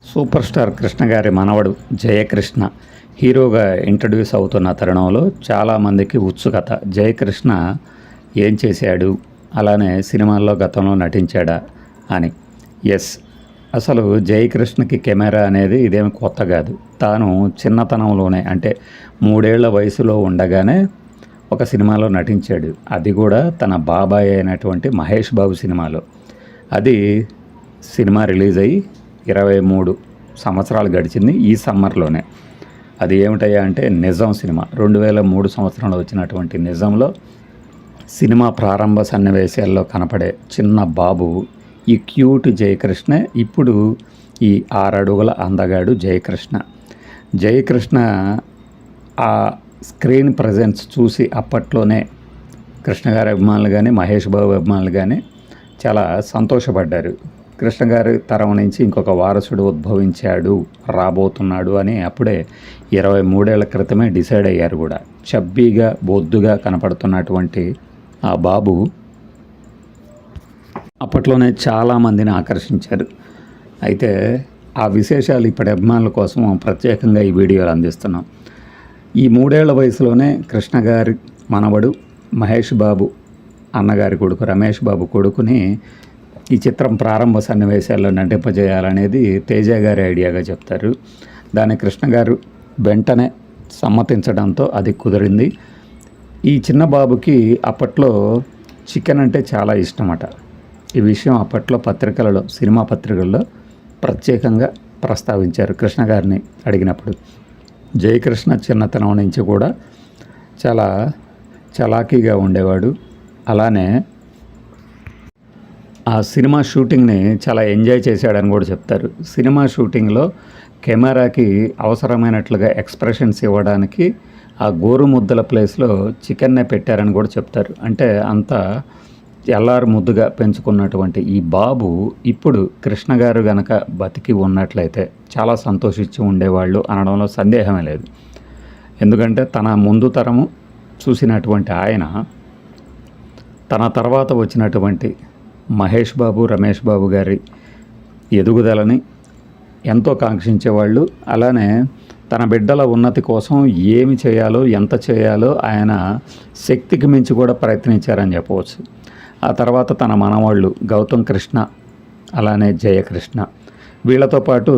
Super star Krishna గారి మనవడు జయకృష్ణ హీరోగా ఇంట్రడ్యూస్ అవుతున్న తరుణంలో చాలామందికి ఉత్సుకత. జయకృష్ణ ఏం చేశాడు, అలానే సినిమాల్లో గతంలో నటించాడా అని. ఎస్, అసలు జయకృష్ణకి కెమెరా అనేది ఇదేమి కొత్త కాదు. తాను చిన్నతనంలోనే అంటే 3 ఏళ్ల వయసులో ఉండగానే ఒక సినిమాలో నటించాడు. అది కూడా తన బాబాయ్ అయినటువంటి మహేష్ బాబు సినిమాలో. అది సినిమా రిలీజ్ అయ్యి 23 సంవత్సరాలు గడిచింది ఈ సమ్మర్లోనే. అది ఏమిటయ్యా అంటే నిజం సినిమా. 2003 సంవత్సరంలో వచ్చినటువంటి నిజంలో సినిమా ప్రారంభ సన్నివేశాల్లో కనపడే చిన్న బాబు ఈ క్యూట్ జయకృష్ణ. ఇప్పుడు ఈ 6 అడుగుల అందగాడు జయకృష్ణ. జయకృష్ణ ఆ స్క్రీన్ ప్రజెన్స్ చూసి అప్పట్లోనే కృష్ణ గారి అభిమానులు కానీ మహేష్ బాబు అభిమానులు కానీ చాలా సంతోషపడ్డారు. కృష్ణ గారి తరం నుంచి ఇంకొక వారసుడు ఉద్భవించాడు, రాబోతున్నాడు అని అప్పుడే 23 ఏళ్ల క్రితమే డిసైడ్ అయ్యారు కూడా. చబ్బీగా బొద్దుగా కనపడుతున్నటువంటి ఆ బాబు అప్పట్లోనే చాలామందిని ఆకర్షించారు. అయితే ఆ విశేషాలు ఇప్పటి అభిమానుల కోసం ప్రత్యేకంగా ఈ వీడియోలు అందిస్తున్నాం. ఈ 3 ఏళ్ల వయసులోనే కృష్ణ గారి మనవడు మహేష్ బాబు అన్నగారి కొడుకు రమేష్ బాబు కొడుకుని ఈ చిత్రం ప్రారంభ సన్నివేశాల్లో నటింపజేయాలనేది తేజ గారి ఐడియాగా చెప్తారు. దాన్ని కృష్ణ గారు వెంటనే సమ్మతించడంతో అది కుదిరింది. ఈ చిన్న బాబుకి అప్పట్లో చికెన్ అంటే చాలా ఇష్టమట. ఈ విషయం అప్పట్లో పత్రికలలో, సినిమా పత్రికల్లో ప్రత్యేకంగా ప్రస్తావించారు కృష్ణ గారిని అడిగినప్పుడు. జయకృష్ణ చిన్నతనం నుంచి కూడా చాలా చలాకీగా ఉండేవాడు. అలానే ఆ సినిమా షూటింగ్ని చాలా ఎంజాయ్ చేశాడని కూడా చెప్తారు. సినిమా షూటింగ్లో కెమెరాకి అవసరమైనట్లుగా ఎక్స్ప్రెషన్స్ ఇవ్వడానికి ఆ గోరు ముద్దల ప్లేస్లో చికెన్నే పెట్టారని కూడా చెప్తారు. అంటే అంత ఎల్లారు ముద్దుగా పెంచుకున్నటువంటి ఈ బాబు ఇప్పుడు కృష్ణ గారు గనక బతికి ఉన్నట్లయితే చాలా సంతోషించి ఉండేవాళ్ళు అనడంలో సందేహమే లేదు. ఎందుకంటే తన ముందు తరము చూసినటువంటి ఆయన తన తర్వాత వచ్చినటువంటి మహేష్ బాబు, రమేష్ బాబు గారి ఎదుగుదలని ఎంతో కాంక్షించేవాళ్ళు. అలానే తన బిడ్డల ఉన్నతి కోసం ఏమి చేయాలో, ఎంత చేయాలో ఆయన శక్తికి మించి కూడా ప్రయత్నించారని చెప్పవచ్చు. ఆ తర్వాత తన మనవాళ్ళు గౌతమ్ కృష్ణ, అలానే జయకృష్ణ, వీళ్ళతో పాటు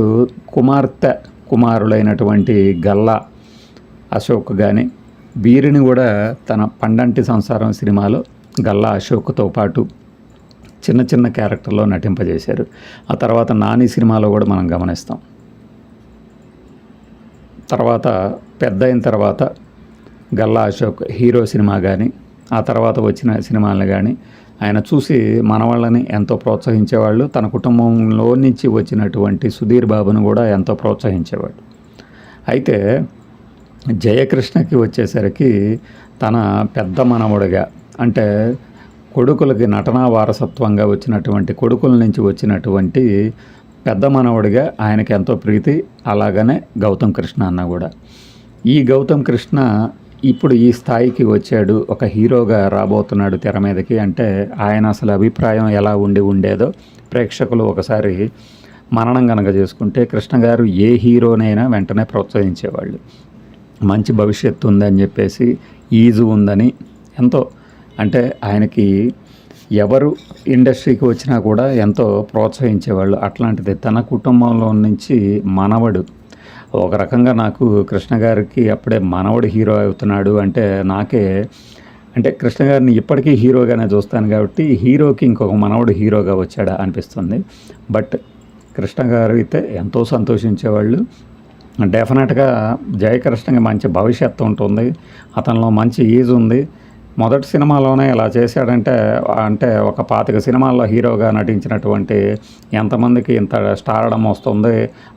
కుమారులైనటువంటి గల్లా అశోక్ కానీ వీరిని కూడా తన పండంటి సంసారం సినిమాలో గల్లా అశోక్తో పాటు చిన్న చిన్న క్యారెక్టర్లో నటింపజేశారు. ఆ తర్వాత నాని సినిమాలో కూడా మనం గమనిస్తాం. తర్వాత పెద్ద అయిన తర్వాత గల్లా అశోక్ హీరో సినిమా కానీ ఆ తర్వాత వచ్చిన సినిమాలను కానీ ఆయన చూసి మనవాళ్ళని ఎంతో ప్రోత్సహించేవాళ్ళు. తన కుటుంబంలో నుంచి వచ్చినటువంటి సుధీర్ బాబును కూడా ఎంతో ప్రోత్సహించేవాడు. అయితే జయకృష్ణకి వచ్చేసరికి తన పెద్ద మనవడిగా అంటే కొడుకులకి నటనా వారసత్వంగా వచ్చినటువంటి కొడుకుల నుంచి వచ్చినటువంటి పెద్ద మనవడిగా ఆయనకి ఎంతో ప్రీతి. అలాగనే గౌతమ్ కృష్ణ అన్న కూడా. ఈ గౌతమ్ కృష్ణ ఇప్పుడు ఈ స్థాయికి వచ్చాడు, ఒక హీరోగా రాబోతున్నాడు తెర మీదకి అంటే ఆయన అసలు అభిప్రాయం ఎలా ఉండేదో ప్రేక్షకులు ఒకసారి మననం కనుక చేసుకుంటే కృష్ణ గారు ఏ హీరోనైనా వెంటనే ప్రోత్సహించేవాళ్ళు. మంచి భవిష్యత్తు ఉందని చెప్పేసి, ఈజు ఉందని ఎంతో, అంటే ఆయనకి ఎవరు ఇండస్ట్రీకి వచ్చినా కూడా ఎంతో ప్రోత్సహించేవాళ్ళు. అట్లాంటిది తన కుటుంబంలో నుంచి మనవడు ఒక రకంగా నాకు కృష్ణ గారికి అప్పుడే మనవడు హీరో అవుతున్నాడు అంటే నాకే, అంటే కృష్ణ గారిని ఇప్పటికీ హీరోగానే చూస్తాను కాబట్టి హీరోకి ఇంకొక మనవడు హీరోగా వచ్చాడా అనిపిస్తుంది. బట్ కృష్ణ గారు అయితే ఎంతో సంతోషించేవాళ్ళు. డెఫినెట్గా జయకృష్ణకి మంచి భవిష్యత్తు ఉంటుంది, అతనిలో మంచి ఈజ్ ఉంది. మొదటి సినిమాలోనే ఇలా చేశాడంటే అంటే ఒక 25 సినిమాల్లో హీరోగా నటించినటువంటి ఎంతమందికి ఇంత స్టార్డమ్ వస్తుంది.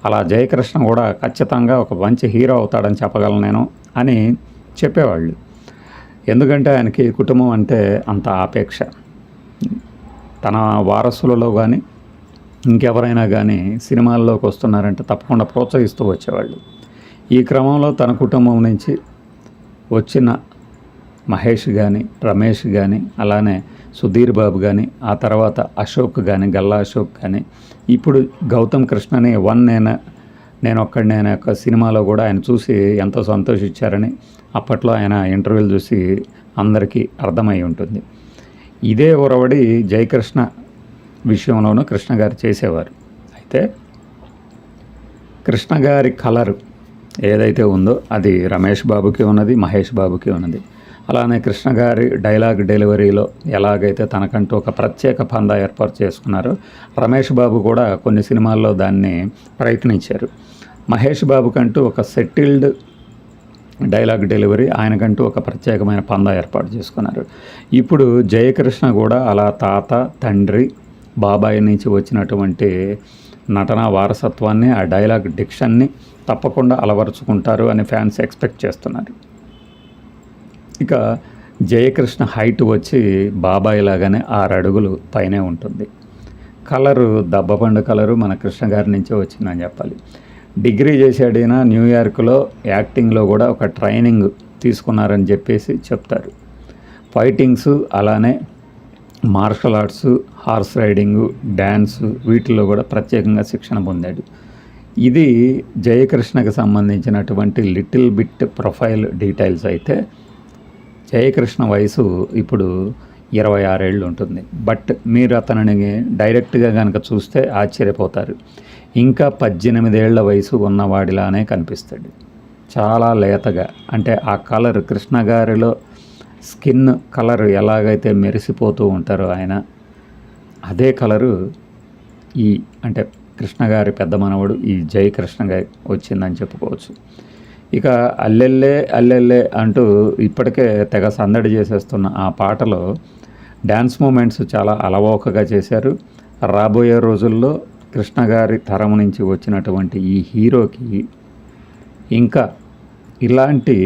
అలా జయకృష్ణ కూడా ఖచ్చితంగా ఒక మంచి హీరో అవుతాడని చెప్పగలను నేను అని చెప్పేవాళ్ళు. ఎందుకంటే ఆయనకి కుటుంబం అంటే అంత ఆపేక్ష. తన వారసులలో కానీ ఇంకెవరైనా కానీ సినిమాల్లోకి వస్తున్నారంటే తప్పకుండా ప్రోత్సహిస్తూ వచ్చేవాళ్ళు. ఈ క్రమంలో తన కుటుంబం నుంచి వచ్చిన మహేష్ కానీ రమేష్ కానీ అలానే సుధీర్ బాబు కానీ, ఆ తర్వాత అశోక్ కానీ, గల్లా అశోక్ కానీ, ఇప్పుడు గౌతమ్ కృష్ణని నేను ఒక్కడిని అనే ఒక సినిమాలో కూడా ఆయన చూసి ఎంతో సంతోషించారని అప్పట్లో ఆయన ఇంటర్వ్యూలు చూసి అందరికీ అర్థమై ఉంటుంది. ఇదే ఒరవడి జయకృష్ణ విషయంలోనూ కృష్ణ గారు చేసేవారు. అయితే కృష్ణ గారి కలరు ఏదైతే ఉందో అది రమేష్ బాబుకి ఉన్నది, మహేష్ బాబుకి ఉన్నది. అలానే కృష్ణ గారి డైలాగ్ డెలివరీలో ఎలాగైతే తనకంటూ ఒక ప్రత్యేక పందా ఏర్పాటు చేసుకున్నారో రమేష్ బాబు కూడా కొన్ని సినిమాల్లో దాన్ని ప్రయత్నించారు. మహేష్ బాబుకంటూ ఒక సెటిల్డ్ డైలాగ్ డెలివరీ, ఆయనకంటూ ఒక ప్రత్యేకమైన పందా ఏర్పాటు చేసుకున్నారు. ఇప్పుడు జయకృష్ణ కూడా అలా తాత, తండ్రి, బాబాయ్ నుంచి వచ్చినటువంటి నటనా వారసత్వాన్ని, ఆ డైలాగ్ డిక్షన్ని తప్పకుండా అలవరుచుకుంటారు అని ఫ్యాన్స్ ఎక్స్పెక్ట్ చేస్తున్నారు. ఇక జయకృష్ణ హైట్ వచ్చి బాబాయ్ లాగానే 6 అడుగులు పైనే ఉంటుంది. కలరు దబ్బపండు కలరు మన కృష్ణ గారి నుంచే వచ్చిందని చెప్పాలి. డిగ్రీ చేశాడిన న్యూయార్క్లో యాక్టింగ్లో కూడా ఒక ట్రైనింగ్ తీసుకున్నారని చెప్పేసి చెప్తారు. ఫైటింగ్స్, అలానే martial arts, horse riding, dance, వీటిల్లో కూడా ప్రత్యేకంగా శిక్షణ పొందాడు. ఇది జయకృష్ణకి సంబంధించినటువంటి లిటిల్ బిట్ ప్రొఫైల్ డీటెయిల్స్. అయితే జయకృష్ణ వయసు ఇప్పుడు 26 ఏళ్ళు ఉంటుంది. బట్ మీరు అతనిని డైరెక్ట్గా కనుక చూస్తే ఆశ్చర్యపోతారు. ఇంకా 18 ఏళ్ల వయసు ఉన్నవాడిలానే కనిపిస్తాడు. చాలా లేతగా, అంటే ఆ కలర్, కృష్ణ గారిలో స్కిన్ కలర్ ఎలాగైతే మెరిసిపోతూ ఉంటారో ఆయన, అదే కలరు అంటే కృష్ణ గారి పెద్ద మనవడు ఈ జయకృష్ణ గారి వచ్చిందని చెప్పుకోవచ్చు. ఇక అల్లెల్లే అంటూ ఇప్పటికే తెగ సందడి చేసేస్తున్న ఆ పాటలో డ్యాన్స్ మూమెంట్స్ చాలా అలవోకగా చేశారు. రాబోయే రోజుల్లో కృష్ణ గారి తరం నుంచి వచ్చినటువంటి ఈ హీరోకి ఇంకా ఇలాంటి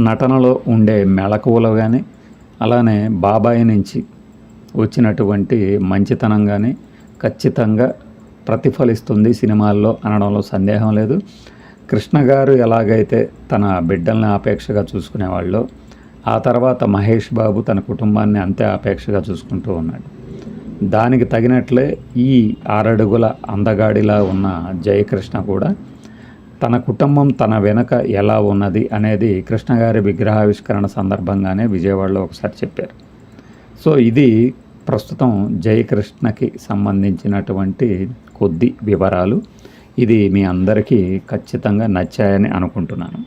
నటనలో ఉండే మెళకువలు కానీ, అలానే బాబాయ్ నుంచి వచ్చినటువంటి మంచితనం కానీ ఖచ్చితంగా ప్రతిఫలిస్తుంది సినిమాల్లో అనడంలో సందేహం లేదు. కృష్ణ గారు ఎలాగైతే తన బిడ్డల్ని ఆపేక్షగా చూసుకునేవాళ్ళో, ఆ తర్వాత మహేష్ బాబు తన కుటుంబాన్ని అంతే ఆపేక్షగా చూసుకుంటూ ఉన్నాడు. దానికి తగినట్లే ఈ 6 అడుగుల అందగాడిలా ఉన్న జయకృష్ణ కూడా తన కుటుంబం తన వెనక ఎలా ఉన్నది అనేది కృష్ణ గారి విగ్రహావిష్కరణ సందర్భంగానే విజయవాడలో ఒకసారి చెప్పారు. సో ఇది ప్రస్తుతం జయకృష్ణకి సంబంధించినటువంటి కొద్ది వివరాలు. ఇది మీ అందరికీ ఖచ్చితంగా నచ్చాయని అనుకుంటున్నాను.